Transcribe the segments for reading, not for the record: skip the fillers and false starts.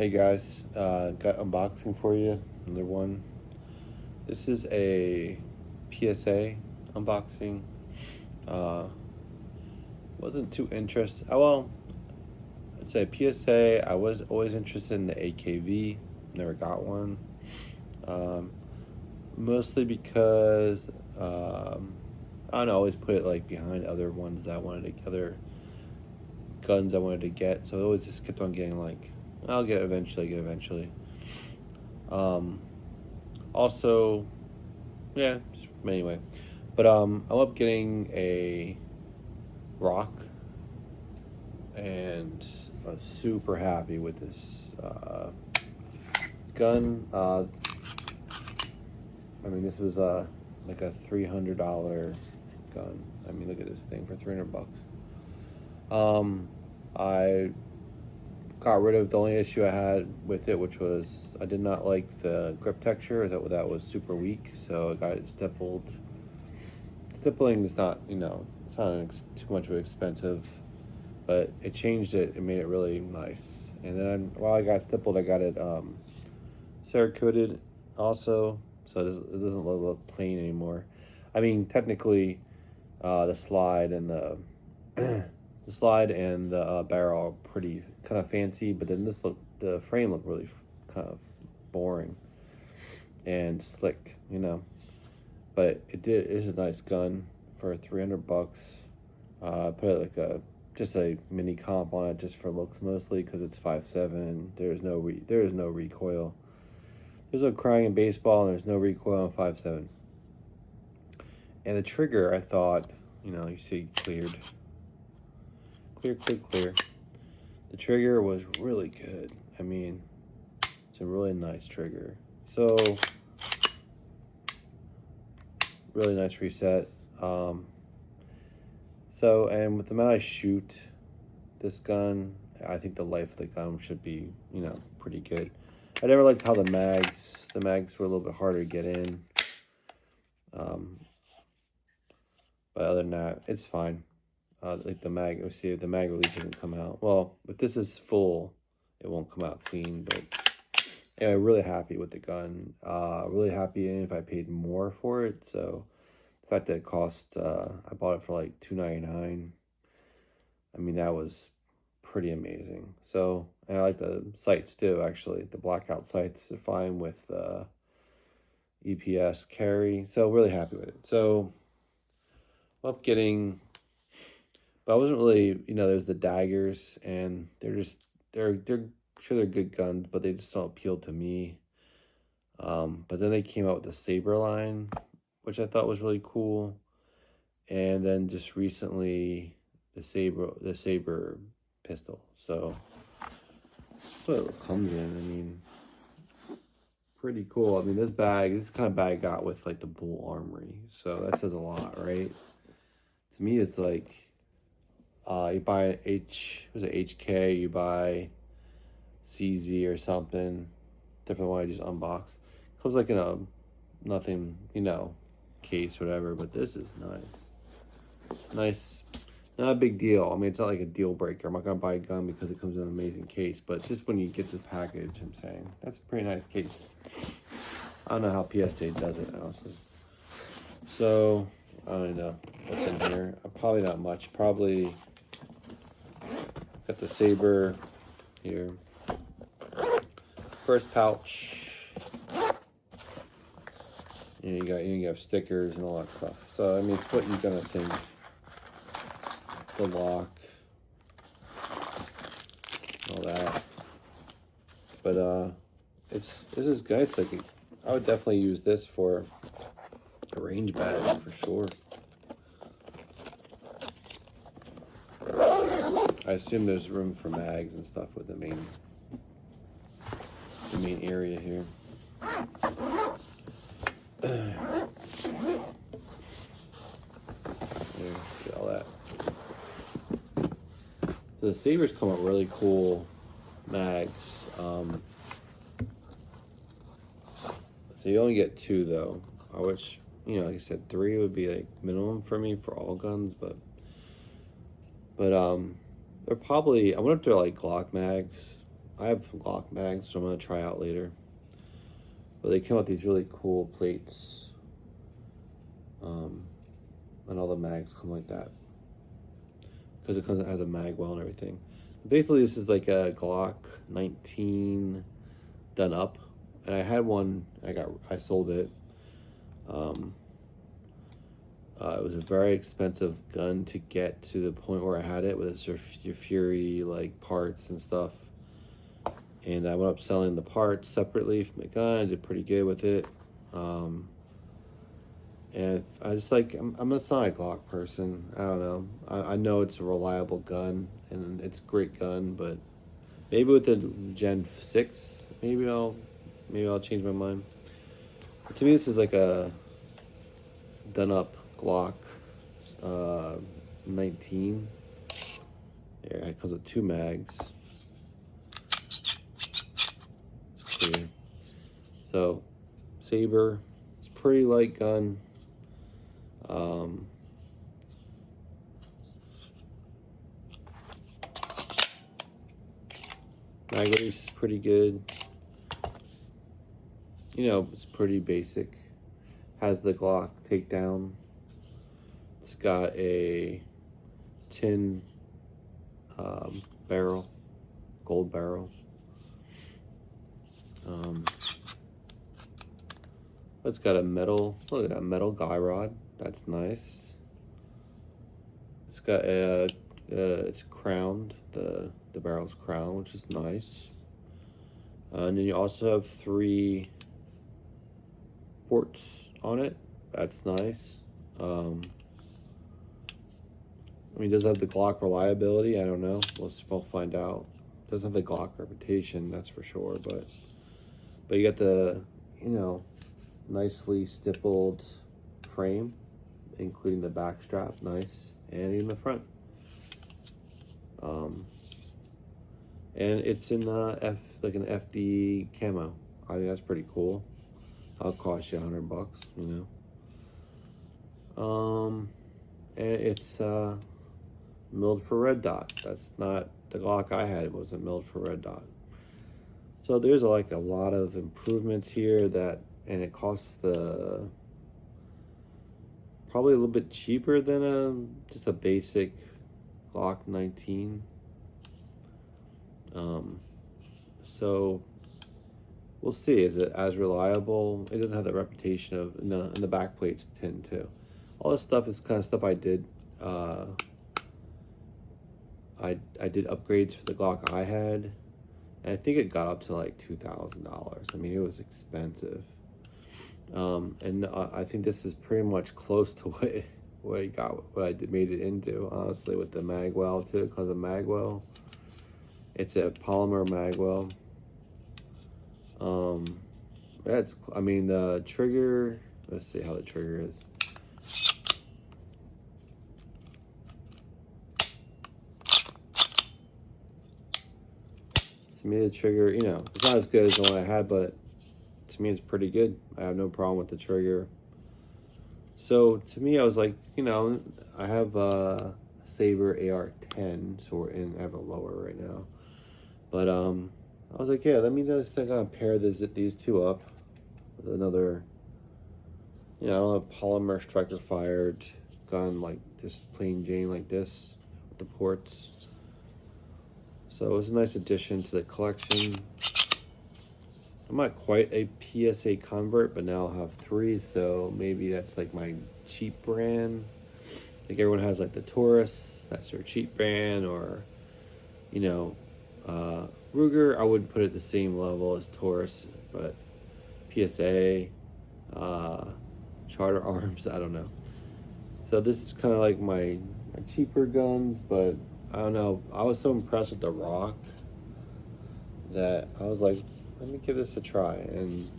Hey guys, got unboxing for you. Another one. This is a PSA unboxing. Uh, wasn't too interested. I'd say PSA. I was always interested in the AKV. Never got one. Um, Mostly because I don't know. I always put it like behind other ones that I wanted to, other guns I wanted to get. So it always just kept on getting like, I'll get it eventually. Get it eventually. Um, Also, yeah, anyway. But I ended up getting a rock, and I was super happy with this gun. This was like a $300 gun. Look at this thing for $300. I got rid of the only issue I had with it, which was I did not like the grip texture. That was super weak, so I got it stippled. Stippling is not, it's not too much of an expensive, but it changed it. It made it really nice. And then while I got stippled, I got it Cerakoted also, so it doesn't look plain anymore. Technically, the slide and the the slide and the barrel are pretty kind of fancy, but then the frame looked really kind of boring and slick, But it is a nice gun for $300. Put it like just a mini comp on it just for looks mostly because it's 5.7. There is no recoil. There's no crying in baseball, and there's no recoil on 5.7. And the trigger, I thought, you see cleared. Clear. The trigger was really good. It's a really nice trigger. So, really nice reset. And with the amount I shoot this gun, I think the life of the gun should be, pretty good. I never liked how the mags were a little bit harder to get in. But other than that, it's fine. Like the mag release doesn't come out. Well, if this is full, it won't come out clean. But anyway, really happy with the gun. Really happy if I paid more for it. So the fact that it cost, I bought it for like $2.99. That was pretty amazing. So, and I like the sights too. Actually, the blackout sights are fine with EPS carry. So really happy with it. So I'm up getting. But I wasn't really, there's the daggers, and they're sure they're good guns, but they just don't appeal to me. But then they came out with the Sabre line, which I thought was really cool. And then just recently, the Sabre pistol. So that's what it comes in. Pretty cool. This kind of bag I got with like the Bull Armory. So that says a lot, right? To me, it's like, you buy HK, you buy CZ or something, different one I just unboxed. Comes like in a nothing, case, whatever, but this is nice. Not a big deal. It's not like a deal breaker. I'm not gonna buy a gun because it comes in an amazing case, but just when you get the package, I'm saying that's a pretty nice case. I don't know how PSA does it, honestly. So I don't know what's in here. Probably not much. Probably got the Sabre here. First pouch. You have stickers and all that stuff. So it's what you're gonna think. The lock, all that. But this is nice. Like, I would definitely use this for a range bag for sure. I assume there's room for mags and stuff with the main area here. Get all that. The Sabres come out really cool mags. So you only get 2 though, which, like I said, 3 would be like minimum for me for all guns, but they're probably, I wonder if they're like Glock mags. I have Glock mags, which I'm gonna try out later. But they come with these really cool plates, and all the mags come like that because it has a mag well and everything. Basically, this is like a Glock 19 done up, and I had one. I sold it. It was a very expensive gun to get to the point where I had it with its your Fury like parts and stuff. And I went up selling the parts separately from the gun. I did pretty good with it. And I just like, I'm just not a Glock person. I don't know. I know it's a reliable gun and it's a great gun, but maybe with the Gen 6, maybe I'll change my mind. But to me, this is like a done up Glock 19. Yeah, it comes with 2 mags. It's clear. So, Sabre, it's a pretty light gun. Mag release is pretty good. You know, it's pretty basic. Has the Glock takedown. It's got a tin barrel, gold barrel. It's got a metal, look at that metal guy rod. That's nice. It's got it's crowned. The barrel's crowned, which is nice. And then you also have 3 ports on it. That's nice. I mean, does it have the Glock reliability? I don't know. We'll find out. It doesn't have the Glock reputation, that's for sure. But you got the, you know, nicely stippled frame, including the back strap, nice, and even the front. And it's in like an FD camo. I think that's pretty cool. I'll cost you $100, you know. And it's milled for red dot. That's not the Glock I had. It wasn't milled for red dot. So there's like a lot of improvements here and it costs probably a little bit cheaper than just a basic Glock 19. So we'll see. Is it as reliable? It doesn't have the reputation of, and the back plate's tin too. All this stuff is kind of stuff I did. I did upgrades for the Glock I had, and I think it got up to like $2,000. I mean, it was expensive. And I think this is pretty much close to what made it into, honestly, with the magwell too, because of magwell. It's a polymer magwell. I mean, the trigger, let's see how the trigger is. To me, the trigger, you know, it's not as good as the one I had, but to me, it's pretty good. I have no problem with the trigger. So to me, I was like, you know, I have a Sabre AR-10, so I have a lower right now. But I was like, yeah, let me just kind of pair these two up with another, you know, a polymer striker fired gun, like just plain Jane like this with the ports. So it was a nice addition to the collection. I'm not quite a PSA convert, but now I'll have 3, so maybe that's like my cheap brand. Like everyone has like the Taurus, that's their cheap brand, or, you know, Ruger, I wouldn't put it at the same level as Taurus, but PSA, Charter Arms, I don't know. So this is kind of like my cheaper guns, but I don't know. I was so impressed with the Rock that I was like, let me give this a try. And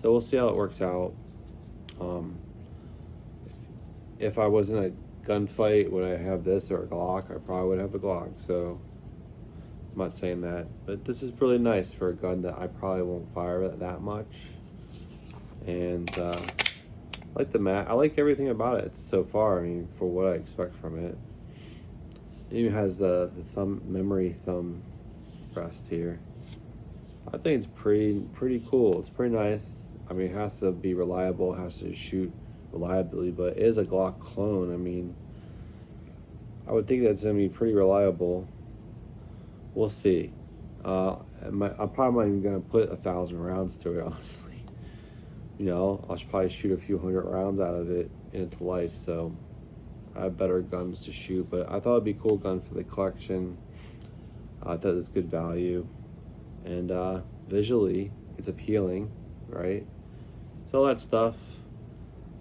so we'll see how it works out. If I was in a gunfight, would I have this or a Glock? I probably would have a Glock. So I'm not saying that, but this is really nice for a gun that I probably won't fire that much. And I like the I like everything about it so far. I mean, for what I expect from it. It even has the memory thumb rest here. I think it's pretty cool. It's pretty nice. I mean, it has to be reliable. It has to shoot reliably, but it is a Glock clone. I mean, I would think that's gonna be pretty reliable. We'll see. I'm probably not even gonna put 1,000 rounds through it, honestly. You know, I'll probably shoot a few hundred rounds out of it into life. So I have better guns to shoot, but I thought it'd be a cool gun for the collection. I thought it was good value, and visually it's appealing, right? So all that stuff.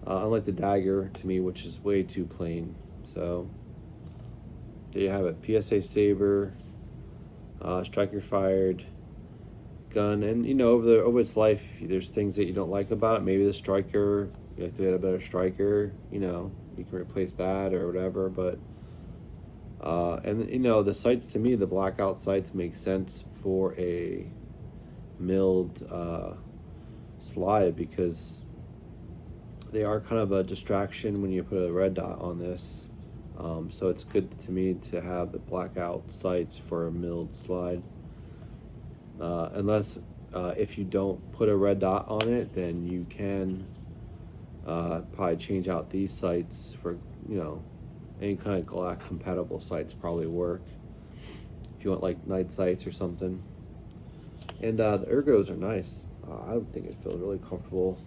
Unlike the dagger to me, which is way too plain. So there you have it. PSA Sabre, striker fired gun, and you know, over its life, there's things that you don't like about it. Maybe the striker, you have to get a better striker. You know, you can replace that or whatever. But and you know, the sights, to me, the blackout sights make sense for a milled slide, because they are kind of a distraction when you put a red dot on this. So it's good to me to have the blackout sights for a milled slide. Unless if you don't put a red dot on it, then you can probably change out these sights for, you know, any kind of Glock compatible sights probably work. If you want like night sights or something. And the ergos are nice. I think it feels really comfortable.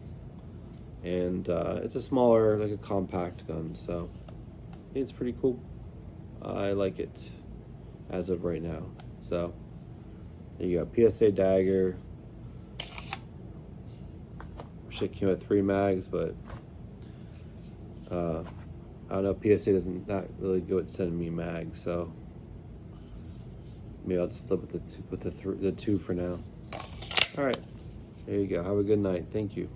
And it's a smaller, like a compact gun, so I think it's pretty cool. I like it as of right now. So there you go, PSA dagger. Wish it came with 3 mags, but I don't know. PSA doesn't not really good at sending me mags, so maybe I'll just slip with the 2 for now. All right, there you go. Have a good night. Thank you.